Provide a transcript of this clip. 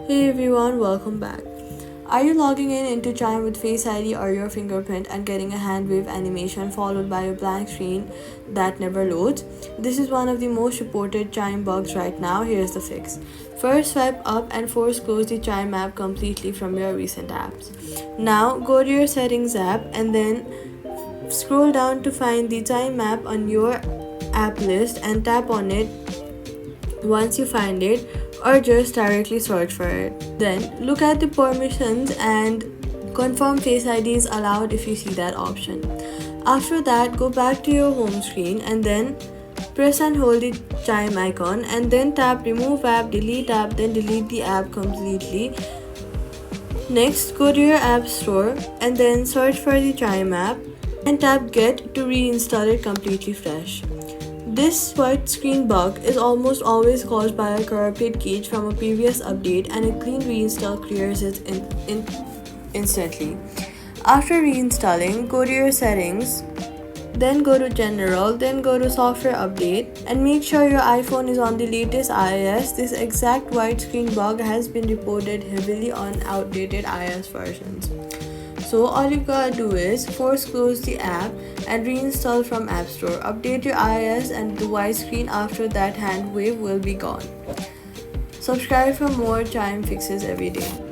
Hey everyone, welcome back. Are you logging in into Chime with Face ID or your fingerprint and getting a hand wave animation followed by a blank screen that never loads? This is one of the most reported Chime bugs right now. Here's the fix. First, swipe up and force close the Chime app completely from your recent apps. Now, go to your settings app and then scroll down to find the Chime app on your app list and tap on it once you find it, or just directly search for it. Then look at the permissions and confirm Face ID is allowed if you see that option. After that, go back to your home screen and then press and hold the Chime icon and then tap remove app, delete app, then delete the app completely. Next, go to your app store and then search for the Chime app and tap get to reinstall it completely fresh. This white screen bug is almost always caused by a corrupted cache from a previous update, and a clean reinstall clears it instantly. After reinstalling, go to your settings, then go to general, then go to software update, and make sure your iPhone is on the latest iOS. This exact white screen bug has been reported heavily on outdated iOS versions. So all you gotta do is force close the app and reinstall from App Store. Update your iOS and the white screen after that hand wave will be gone. Subscribe for more Chime fixes every day.